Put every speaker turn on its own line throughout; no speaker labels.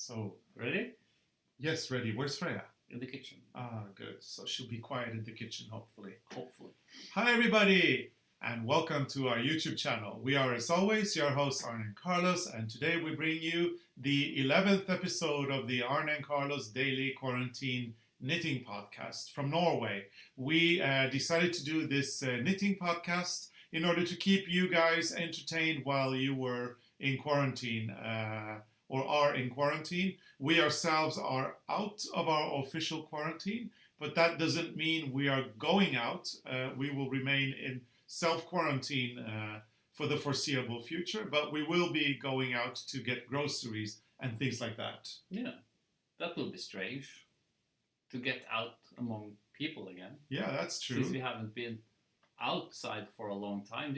So,
Ready?
yes, ready. Where's Freya?
In the kitchen.
Ah, good. So she'll be quiet in the kitchen, hopefully.
Hopefully.
Hi, everybody, and welcome to our YouTube channel. We are, as always, your hosts, ARNE and Carlos, and today we bring you the 11th episode of the ARNE and Carlos Daily Quarantine Knitting Podcast from Norway. We decided to do this knitting podcast in order to keep you guys entertained while you were in quarantine. Or are in quarantine. We ourselves are out of our official quarantine, but that doesn't mean we are going out. We will remain in self-quarantine for the foreseeable future, but we will be going out to get groceries and things like that.
Yeah, that will be strange to get out among people again.
Yeah, that's true.
Since we haven't been outside for a long time.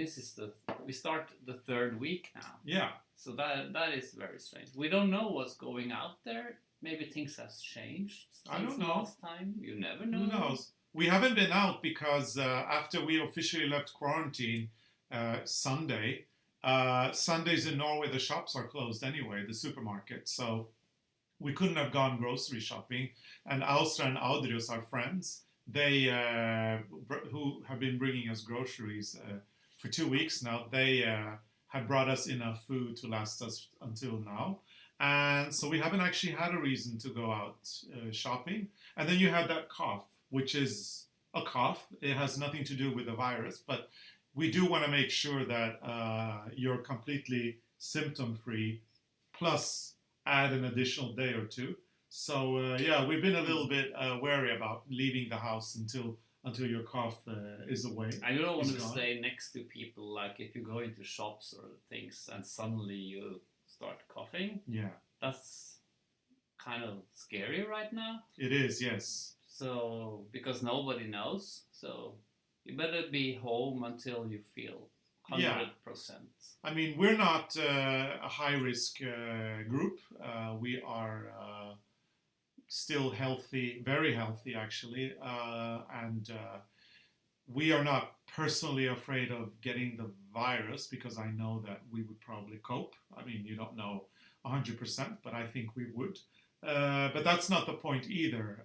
We start the third week now.
Yeah.
So that is very strange. We don't know what's going out there. Maybe things has changed
I don't
since
know.
last time. You never know.
Who knows? We haven't been out because after we officially left quarantine Sunday, Sundays in Norway, the shops are closed anyway, the supermarket. So we couldn't have gone grocery shopping. And Austra and Audrius, our friends, they who have been bringing us groceries for 2 weeks now, they had brought us enough food to last us until now. And so we haven't actually had a reason to go out shopping. And then you had that cough, which is a cough. It has nothing to do with the virus, but we do want to make sure that you're completely symptom-free, plus add an additional day or two. So yeah, we've been a little bit wary about leaving the house until your cough is away.
I don't want to stay next to people, like if you go into shops or things and suddenly you start coughing.
Yeah.
That's kind of scary right now.
It is, yes.
So, because nobody knows, so you better be home until you feel 100%.
Yeah. I mean, we're not a high-risk group. We are still healthy, very healthy actually, and we are not personally afraid of getting the virus because I know that we would probably cope. I mean, you don't know 100%, but I think we would. But that's not the point either.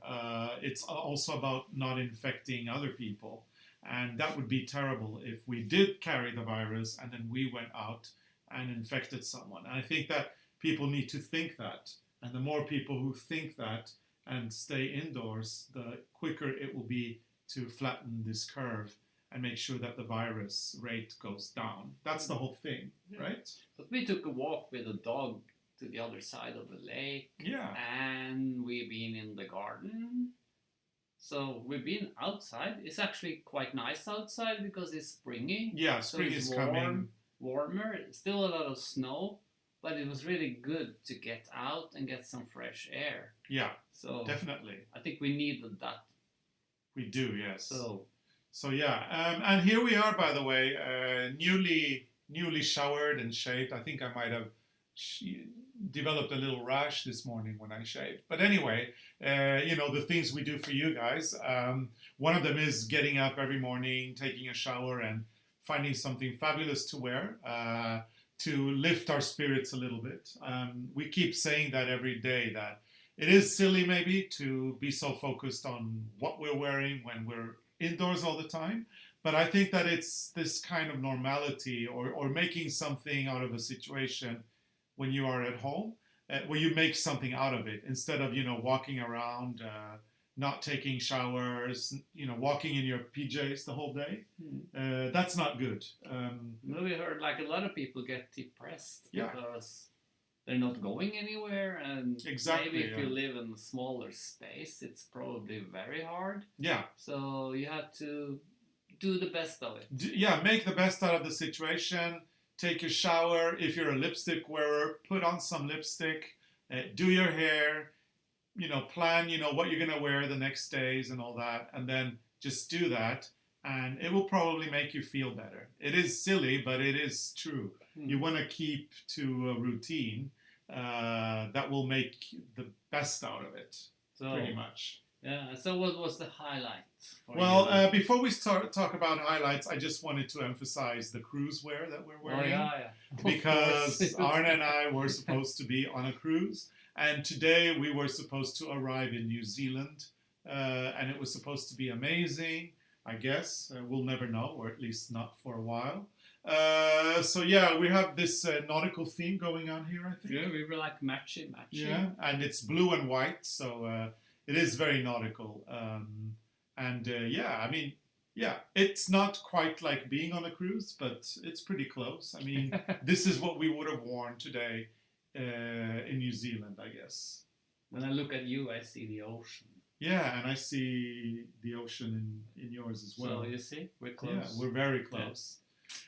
It's also about not infecting other people, and that would be terrible if we did carry the virus and then we went out and infected someone. And I think that people need to think that. And the more people who think that and stay indoors, the quicker it will be to flatten this curve and make sure that the virus rate goes down. That's the whole thing, right?
But we took a walk with a dog to the other side of the lake.
Yeah.
And we've been in the garden. So we've been outside. It's actually quite nice outside because it's springy.
Yeah, spring is coming.
Warmer. Still a lot of snow. But it was really good to get out and get some fresh air.
Yeah,
so
definitely.
I think we needed that.
We do, yes.
So
yeah, and here we are, by the way, newly showered and shaved. I think I might have developed a little rash this morning when I shaved. But anyway, you know, the things we do for you guys. One of them is getting up every morning, taking a shower, and finding something fabulous to wear. To lift our spirits a little bit. We keep saying that every day, that it is silly maybe to be so focused on what we're wearing when we're indoors all the time, but I think that it's this kind of normality or making something out of a situation when you are at home, where you make something out of it instead of, you know, walking around, not taking showers, you know, walking in your PJs the whole day. That's not good.
We heard like a lot of people get depressed because they're not going anywhere, and maybe if you live in a smaller space, it's probably very hard.
Yeah.
So you have to do the best of it.
Yeah, make the best out of the situation. Take a shower. If you're a lipstick wearer, put on some lipstick. Do your hair. You know, plan, you know, what you're going to wear the next days and all that, and then just do that, and it will probably make you feel better. It is silly, but it is true. You want to keep to a routine that will make the best out of it, pretty much.
Yeah, so what was the highlight?
Well, before we talk about highlights, I just wanted to emphasize the cruise wear that we're wearing.
Oh, yeah.
Because Arne and I were supposed to be on a cruise. And today we were supposed to arrive in New Zealand, and it was supposed to be amazing, I guess. We'll never know, or at least not for a while. So yeah, we have this nautical theme going on here, I think.
Yeah, we were like matchy.
Yeah, and it's blue and white, so it is very nautical. Yeah, I mean, yeah, it's not quite like being on a cruise, but it's pretty close. I mean, this is what we would have worn today in New Zealand, I guess.
When I look at you, I see the ocean.
Yeah, and I see the ocean in yours as well.
So you see, we're close.
Yeah, we're very close.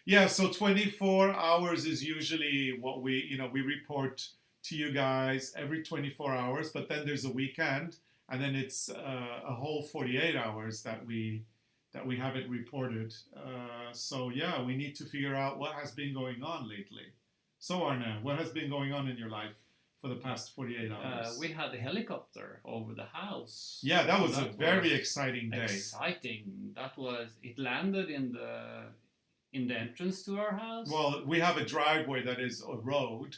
Yeah, so 24 hours is usually what we report to you guys every 24 hours, but then there's a weekend, and then it's a whole 48 hours that we haven't reported. So yeah, we need to figure out what has been going on lately. So Arne, what has been going on in your life for the past 48 hours?
We had a helicopter over the house.
Yeah, that was a very exciting day.
Exciting. It landed in the entrance to our house.
Well, we have a driveway that is a road,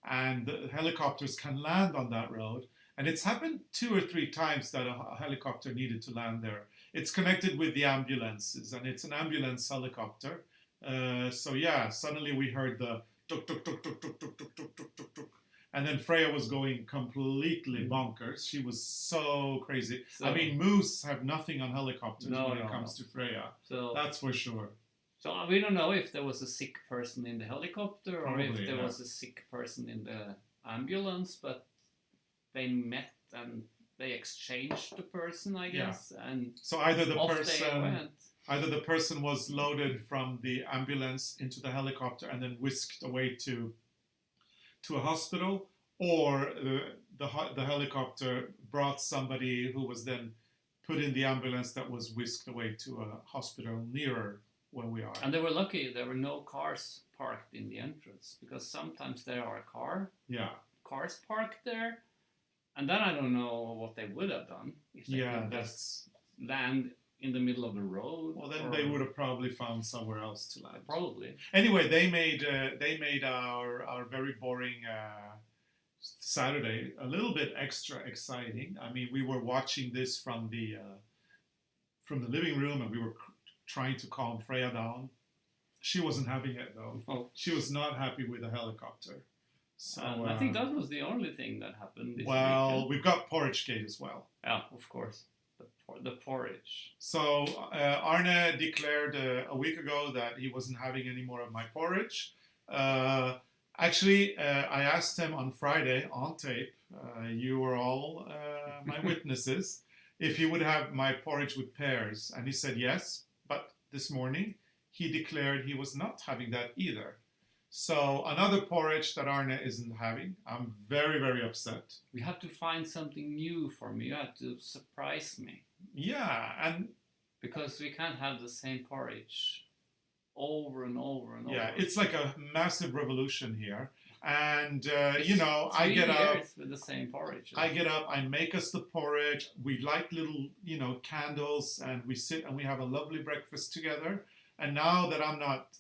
and the helicopters can land on that road. And it's happened 2 or 3 times that a helicopter needed to land there. It's connected with the ambulances, and it's an ambulance helicopter. So yeah, suddenly we heard the tuk tuk tuk tuk tuk tuk tuk tuk tuk tuk tuk. And then Freya was going completely bonkers. She was so crazy. I mean, moose have nothing on helicopters when it comes to Freya. So that's for sure.
So we don't know if there was a sick person in the helicopter or if there was a sick person in the ambulance, but they met and they exchanged the person, I guess. Yeah. And
so either the person was loaded from the ambulance into the helicopter and then whisked away to a hospital, or the helicopter brought somebody who was then put in the ambulance that was whisked away to a hospital nearer where we are.
And they were lucky there were no cars parked in the entrance, because sometimes there are cars parked there, and then I don't know what they would have done if they could just land in the middle of the road.
Well, then they would have probably found somewhere else to land.
Probably.
Anyway, they made our very boring Saturday a little bit extra exciting. I mean, we were watching this from the living room, and we were trying to calm Freya down. She wasn't having it though. Oh. She was not happy with the helicopter. So
I think that was the only thing that happened this
weekend. We've got Porridge Gate as well.
Yeah, of course. The porridge.
So Arne declared a week ago that he wasn't having any more of my porridge. Actually, I asked him on Friday on tape, you were all my witnesses, if he would have my porridge with pears. And he said yes, but this morning he declared he was not having that either. So another porridge that Arne isn't having. I'm very, very upset.
We have to find something new for me. You have to surprise me.
Yeah, and
because we can't have the same porridge over and over and over.
Yeah, it's like a massive revolution here. And I get up
with the same porridge.
I get up, I make us the porridge. We light little, candles, and we sit and we have a lovely breakfast together. And now that I'm not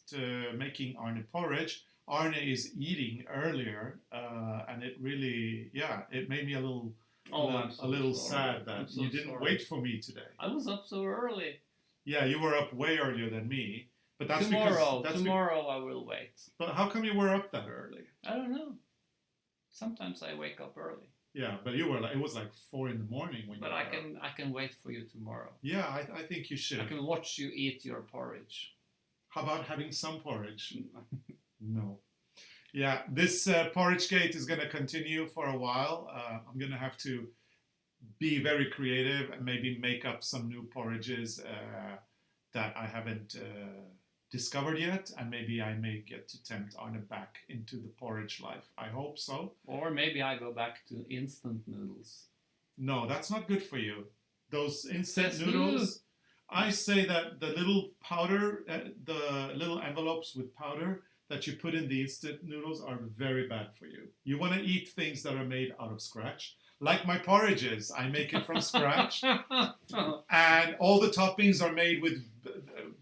making Arne porridge, Arne is eating earlier, and it really, it made me a little sad that you didn't wait for me today.
I was up so early.
Yeah, you were up way earlier than me. But that's
tomorrow I will wait.
But how come you were up that early?
I don't know. Sometimes I wake up early.
Yeah, but it was like 4 a.m. when you were
up. I can wait for you tomorrow.
Yeah, I think you should.
I can watch you eat your porridge.
How about having some porridge? No. Yeah, this porridge gate is going to continue for a while. I'm going to have to be very creative and maybe make up some new porridges that I haven't discovered yet, and maybe I may get to tempt Arne back into the porridge life. I hope so.
Or maybe I go back to instant noodles.
No, that's not good for you. Those instant noodles, I say that the little powder, the little envelopes with powder that you put in the instant noodles are very bad for you. You want to eat things that are made out of scratch. Like my porridges, I make it from scratch. And all the toppings are made with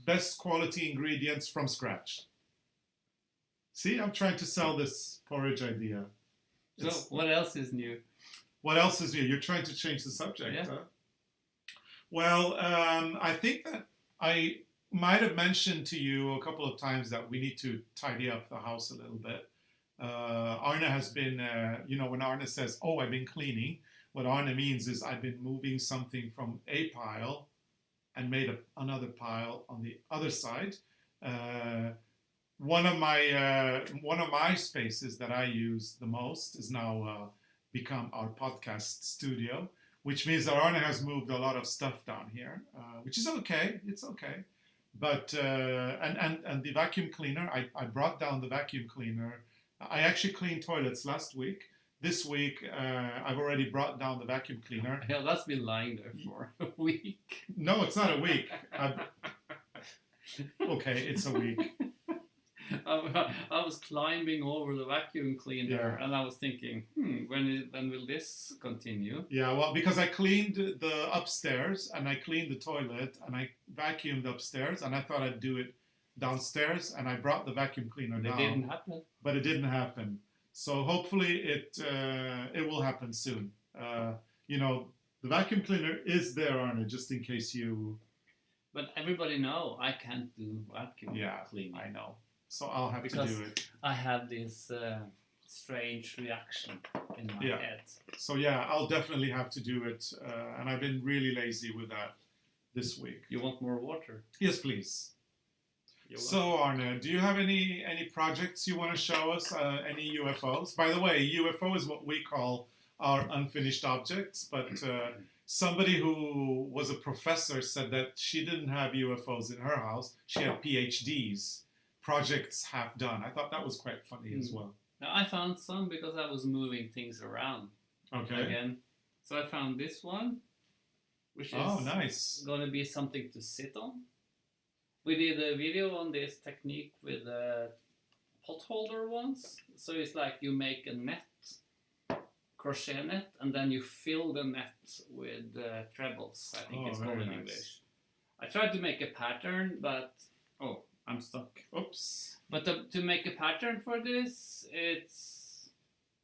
best quality ingredients from scratch. See, I'm trying to sell this porridge idea.
So what else is new?
What else is new? You're trying to change the subject,
Yeah.
huh? Well, I think that I might have mentioned to you a couple of times that we need to tidy up the house a little bit. Arne has been, when Arne says, "Oh, I've been cleaning," what Arne means is I've been moving something from a pile and made another pile on the other side. One of my spaces that I use the most is now become our podcast studio, which means that Arne has moved a lot of stuff down here, which is okay. It's okay. But and the vacuum cleaner, I brought down the vacuum cleaner. I actually cleaned toilets last week. This week, I've already brought down the vacuum cleaner.
Yeah, that's been lying there for a week.
No, it's not a week. Okay, it's a week.
I was climbing over the vacuum cleaner,
Yeah.
and I was thinking, when will this continue?
Yeah, well, because I cleaned the upstairs, and I cleaned the toilet, and I vacuumed upstairs, and I thought I'd do it downstairs, and I brought the vacuum cleaner down.
It didn't happen.
But it didn't happen. So hopefully it will happen soon. The vacuum cleaner is there, Arne, just in case you...
But everybody know I can't do vacuum cleaning.
I know. So I'll have to do it.
I have this strange reaction in my head.
So yeah, I'll definitely have to do it. And I've been really lazy with that this week.
You want more water?
Yes, please. So Arne, do you have any projects you want to show us? Any UFOs? By the way, UFO is what we call our unfinished objects, but somebody who was a professor said that she didn't have UFOs in her house. She had PhDs, projects half done. I thought that was quite funny as well.
Now, I found some because I was moving things around again. So I found this one, which is
nice.
Going to be something to sit on. We did a video on this technique with pot holder once. So it's like you make a net, crochet net, and then you fill the net with trebles, I think it's called in English. I tried to make a pattern, but I'm stuck.
Oops.
But to make a pattern for this, it's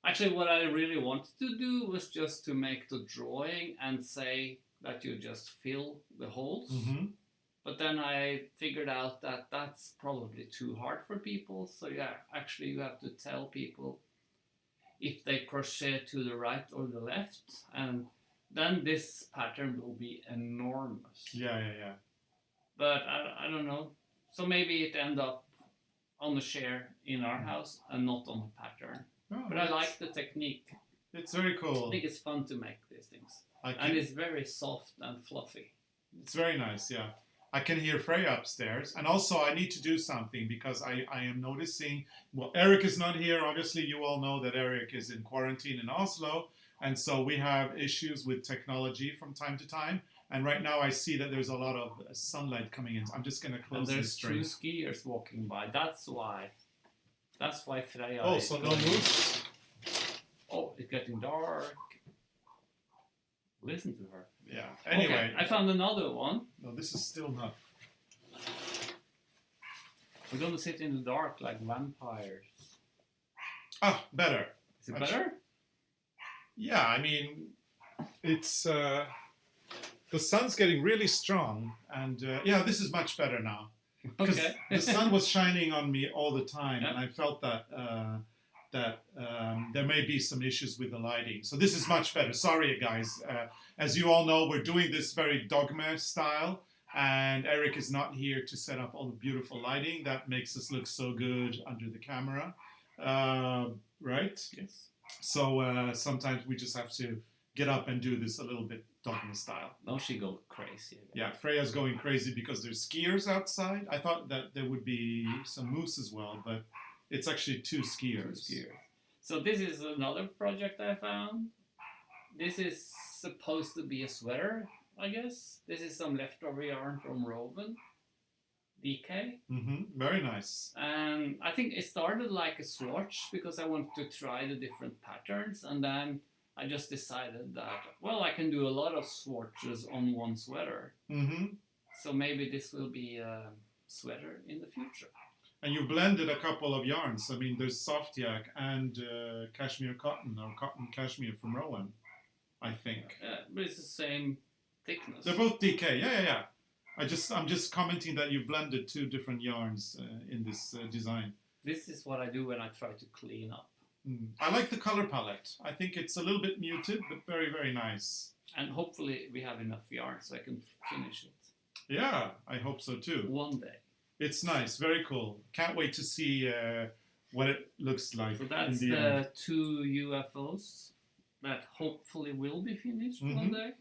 actually what I really wanted to do was just to make the drawing and say that you just fill the holes.
Mm-hmm.
But then I figured out that that's probably too hard for people. So yeah, actually you have to tell people if they crochet to the right or the left, and then this pattern will be enormous.
Yeah.
But I don't know. So maybe it end up on the chair in our house and not on the pattern. But I like the technique.
It's very cool.
I think it's fun to make these things. And it's very soft and fluffy.
It's very nice, yeah. I can hear Freya upstairs. And also I need to do something because I am noticing, well, Eric is not here. Obviously, you all know that Eric is in quarantine in Oslo. And so we have issues with technology from time to time. And right now I see that there's a lot of sunlight coming in. I'm just going to close this string.
And there's 2 skiers walking by. That's why Freya
is... so no moose?
Oh, it's getting dark. Listen to her.
Yeah. Anyway.
Okay, I found another one.
No, this is still not...
We're going to sit in the dark like vampires.
Ah, better.
Is it better?
Yeah, I mean, it's... the sun's getting really strong, and this is much better now. Because the sun was shining on me all the time, and I felt that there may be some issues with the lighting. So this is much better. Sorry, guys. As you all know, we're doing this very dogma style, and Eric is not here to set up all the beautiful lighting that makes us look so good under the camera. Right?
Yes.
So sometimes we just have to get up and do this a little bit dogma style.
Now she goes crazy again.
Yeah, Freya's going crazy because there's skiers outside. I thought that there would be some moose as well, but it's actually 2 skiers.
So this is another project I found. This is supposed to be a sweater, I guess. This is some leftover yarn from Rowan. DK.
Mm-hmm. Very nice.
And I think it started like a swatch because I wanted to try the different patterns, and then I just decided that, well, I can do a lot of swatches on one sweater.
Mm-hmm.
So maybe this will be a sweater in the future.
And you blended a couple of yarns. I mean, there's soft yak and cashmere cotton or cotton cashmere from Rowan. I think.
But it's the same thickness.
They're both DK. Yeah. I'm just commenting that you blended two different yarns in this design.
This is what I do when I try to clean up.
I like the color palette. I think it's a little bit muted, but very, very nice.
And hopefully we have enough yarn so I can finish it.
Yeah, I hope so too.
One day.
It's nice, very cool. Can't wait to see what it looks like.
So that's the two UFOs that hopefully will be finished one day.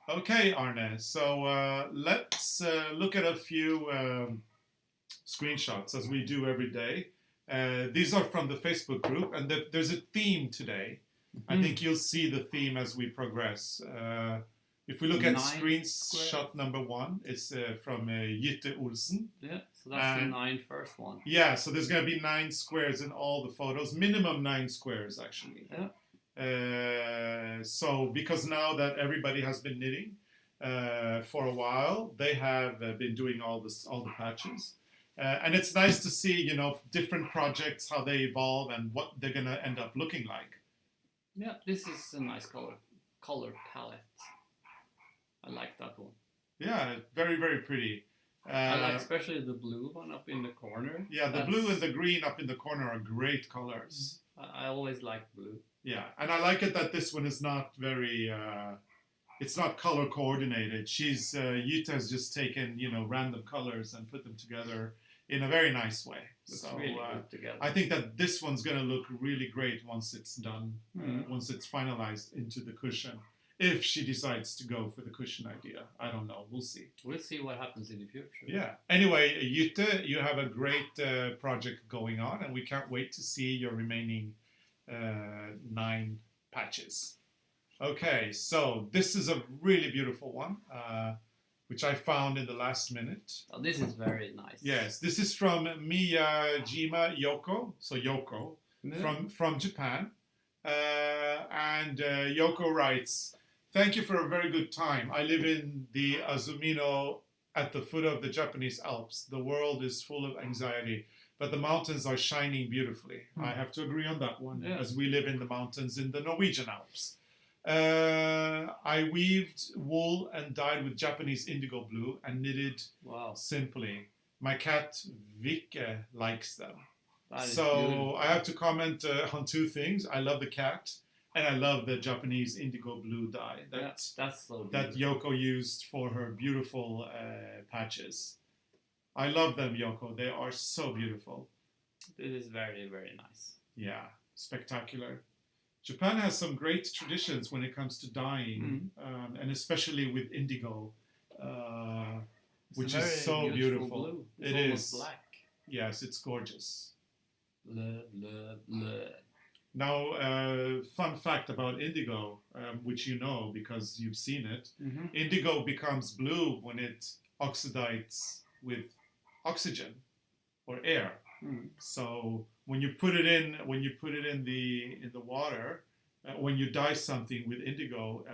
Okay, Arne. So let's look at a few screenshots as we do every day. These are from the Facebook group, and there's a theme today. I think you'll see the theme as we progress. If we look at screenshot number 1, it's from Jytte Olsen.
Yeah, so that's the first one.
Yeah, so there's going to be 9 squares in all the photos. Minimum 9 squares, actually.
Yeah.
So because now that everybody has been knitting for a while, they have been doing all the patches. And it's nice to see, different projects, how they evolve and what they're going to end up looking like.
Yeah, this is a nice color palette. I like that one.
Yeah, very, very pretty.
I like especially the blue one up in the corner.
Yeah, the blue and the green up in the corner are great colors.
I always like blue.
Yeah, and I like it that this one is not very, it's not color coordinated. Jytte has just taken, random colors and put them together in a very nice way.
It's really good together.
I think that this one's going to look really great once it's done, once it's finalized into the cushion. If she decides to go for the cushion idea. I don't know. We'll see.
We'll see what happens in the future.
Yeah. Anyway, Jytte, you have a great project going on, and we can't wait to see your remaining 9 patches. Okay, so this is a really beautiful one, which I found in the last minute.
Oh, this is very nice.
Yes, this is from Miyajima Yoko, so Yoko, from Japan. And Yoko writes, "Thank you for a very good time. I live in the Azumino at the foot of the Japanese Alps. The world is full of anxiety, but the mountains are shining beautifully." I have to agree on that one, as we live in the mountains in the Norwegian Alps. I weaved wool and dyed with Japanese indigo blue and knitted simply. My cat Vikke likes them. So I have to comment on 2 things. I love the cat, and I love the Japanese indigo blue dye
that's so
that Yoko used for her beautiful patches. I love them, Yoko. They are so beautiful.
It is very, very nice.
Yeah, spectacular. Japan has some great traditions when it comes to dyeing, and especially with indigo, which is so beautiful.
Blue. It's almost black.
Yes, it's gorgeous.
Bleh.
Now, fun fact about indigo, which you know because you've seen it. Indigo becomes blue when it oxidides with oxygen or air. So when you put it in, the water, when you dye something with indigo,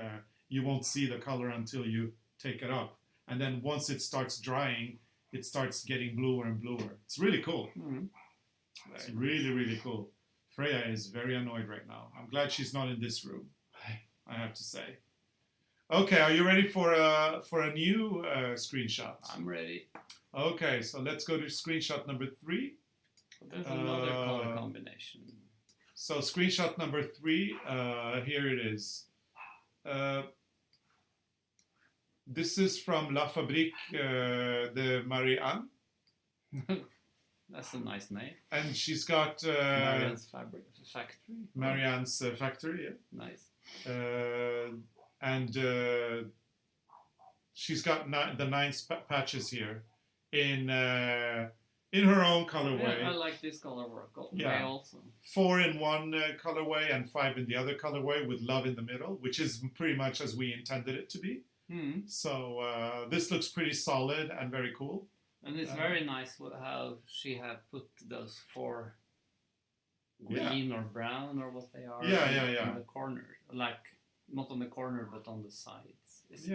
you won't see the color until you take it up. And then once it starts drying, it starts getting bluer and bluer. It's really cool. It's really, really cool. Freya is very annoyed right now. I'm glad she's not in this room, I have to say. Okay, are you ready for a new screenshot?
I'm ready.
Okay, so let's go to screenshot number 3.
There's another color combination.
So screenshot number 3, here it is. This is from La Fabrique de Marie-Anne.
That's a nice name.
And she's got...
Marianne's factory.
Marianne's factory, yeah.
Nice.
And she's got the 9 patches here in her own colorway.
Yeah, I like this colorway also.
4 in one colorway and 5 in the other colorway with love in the middle, which is pretty much as we intended it to be. So this looks pretty solid and very cool.
And it's very nice how she had put those 4 green or brown or what they are on the corner. Like, not on the corner, but on the sides. It's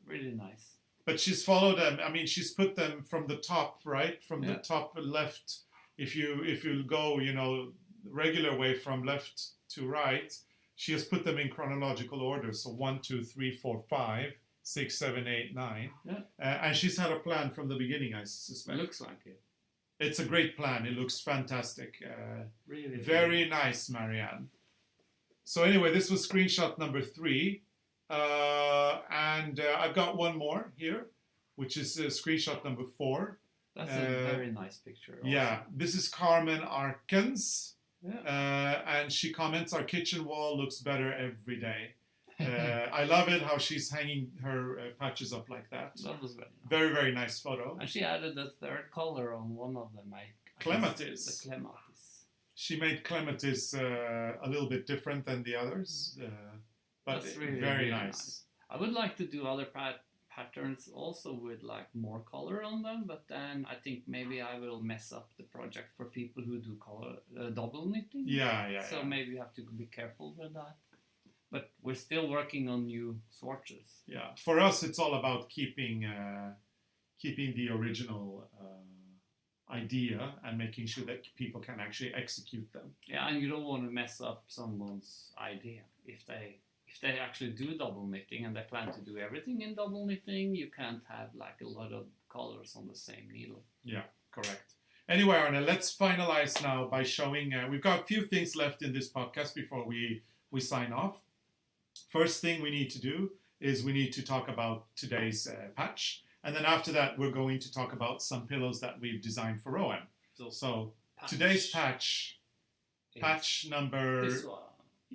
really nice.
But she's followed them. I mean, she's put them from the top, right? From the top left. If you go, regular way from left to right, she has put them in chronological order. So 1, 2, 3, 4, 5, 6, 7, 8, 9.
Yeah.
And she's had a plan from the beginning, I suspect.
It looks like it.
It's a great plan. It looks fantastic.
Really.
Very nice, Marianne. So anyway, this was screenshot number 3. And I've got one more here, which is screenshot number 4.
That's a very nice picture. Also.
Yeah, this is Carmen Arkens.
Yeah.
And she comments, our kitchen wall looks better every day. I love it how she's hanging her patches up like that.
That was very nice.
Very, very nice photo.
And she added a third color on one of them.
Clematis.
The clematis.
She made clematis a little bit different than the others. But
that's really,
very
really
nice.
I would like to do other patterns also with like more color on them, but then I think maybe I will mess up the project for people who do color double knitting.
Yeah.
So maybe you have to be careful with that. But we're still working on new swatches.
Yeah, for us it's all about keeping the original idea and making sure that people can actually execute them.
Yeah, and you don't want to mess up someone's idea. If they actually do double knitting and they plan to do everything in double knitting, you can't have like a lot of colors on the same needle.
Yeah, correct. Anyway, Arne, let's finalize now by showing, we've got a few things left in this podcast before we sign off. First thing we need to do is we need to talk about today's patch. And then after that, we're going to talk about some pillows that we've designed for Rowan. So today's patch number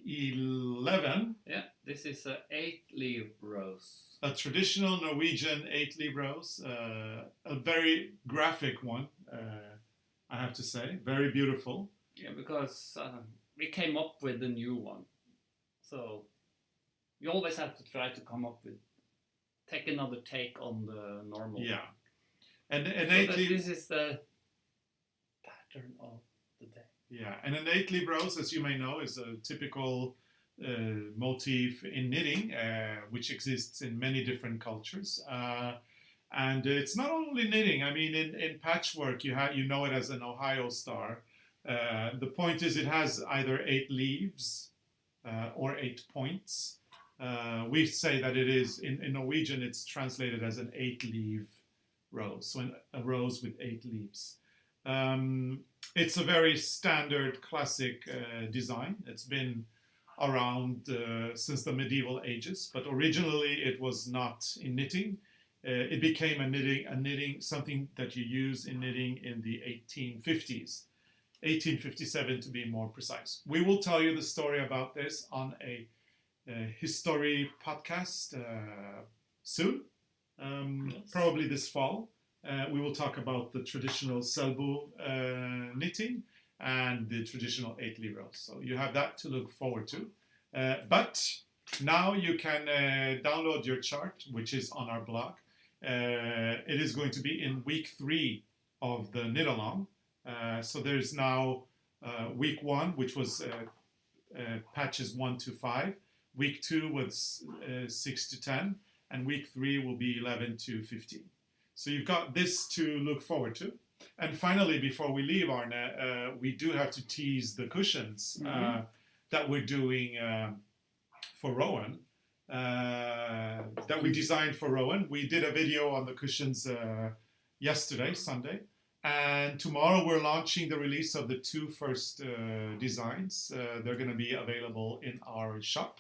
11.
Yeah, this is a 8-leaf rose.
A traditional Norwegian 8-leaf rose. A very graphic one, I have to say. Very beautiful.
Yeah, because we came up with the new one. So you always have to try to come up with, take another take on the normal.
Yeah. And an
so
8-leaf...
This is the pattern of the day.
Yeah, and an 8-leaf rose, as you may know, is a typical motif in knitting, which exists in many different cultures. And it's not only knitting. I mean, in patchwork, you know it as an Ohio star. The point is it has either 8 leaves or 8 points. We say that it is, in Norwegian, it's translated as an 8-leaf rose, so a rose with 8 leaves. It's a very standard, classic design. It's been around since the medieval ages, but originally it was not in knitting. It became a knitting, something that you use in knitting in the 1850s, 1857 to be more precise. We will tell you the story about this on a history podcast soon, yes. Probably this fall. We will talk about the traditional selbu knitting and the traditional 8-leaf rose. So you have that to look forward to. But now you can download your chart, which is on our blog. It is going to be in week 3 of the knitalong. So there's now week 1, which was patches 1 to 5. Week 2 was 6 to 10. And week 3 will be 11 to 15. So you've got this to look forward to. And finally, before we leave, Arne, we do have to tease the cushions that we're doing for Rowan, that we designed for Rowan. We did a video on the cushions yesterday, Sunday. And tomorrow we're launching the release of the 2 first designs. They're going to be available in our shop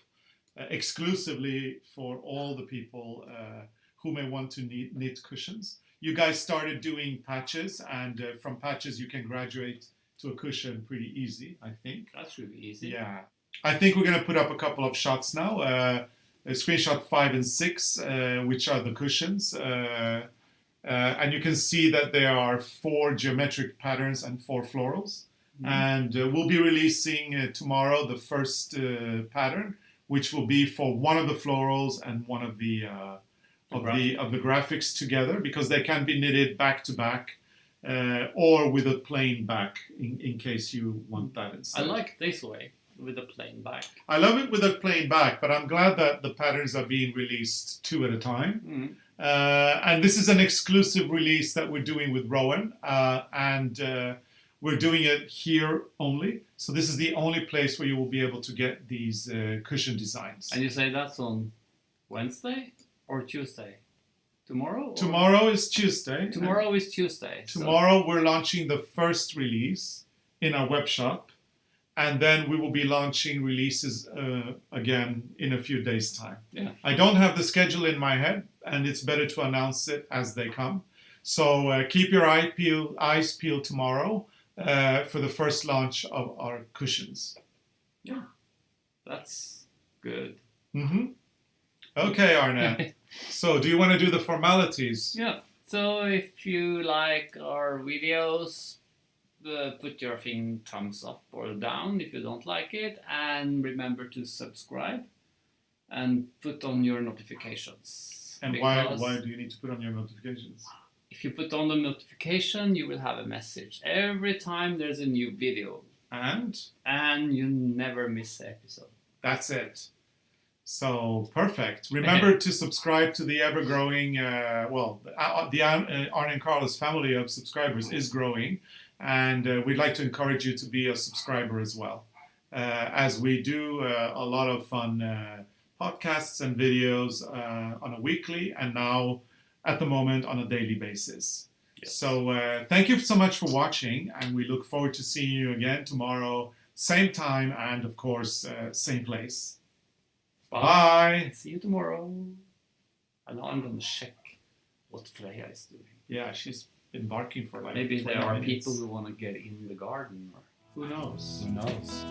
exclusively for all the people who may want to knit cushions. You guys started doing patches, and from patches you can graduate to a cushion pretty easy, I think.
That's really easy.
Yeah. I think we're going to put up a couple of shots now. Screenshot 5 and 6, which are the cushions. And you can see that there are 4 geometric patterns and 4 florals. And we'll be releasing tomorrow the first pattern, which will be for one of the florals and one of the graphics together, because they can be knitted back to back or with a plain back in case you want that instead.
I like this way with a plain back.
I love it with a plain back, but I'm glad that the patterns are being released 2 at a time. And this is an exclusive release that we're doing with Rowan, and we're doing it here only. So this is the only place where you will be able to get these cushion designs.
And you say that's on Wednesday or Tuesday? Tomorrow?
Tomorrow is Tuesday.
Tomorrow is Tuesday.
Tomorrow we're launching the first release in our web shop. And then we will be launching releases again in a few days' time.
Yeah.
I don't have the schedule in my head, and it's better to announce it as they come. So keep your eyes peeled tomorrow for the first launch of our cushions.
Yeah, that's good.
Mm-hmm. Okay, Arne. So do you want to do the formalities?
Yeah. So if you like our videos, put your thumbs up or down if you don't like it, and remember to subscribe and put on your notifications.
And why do you need to put on your notifications?
If you put on the notification, you will have a message every time there's a new video.
And
you never miss an episode.
That's it. So perfect. Remember to subscribe to the ever-growing, the ARNE CARLOS family of subscribers is growing. And we'd like to encourage you to be a subscriber as well, as we do a lot of fun podcasts and videos on a weekly and now at the moment on a daily basis. Yes. So thank you so much for watching, and we look forward to seeing you again tomorrow, same time and of course same place. Bye. Bye.
See you tomorrow. And now I'm going to check what Freya is doing.
Yeah, she's been barking for like
maybe there are
minutes.
people who want to get in the garden, or
who knows?
Who knows?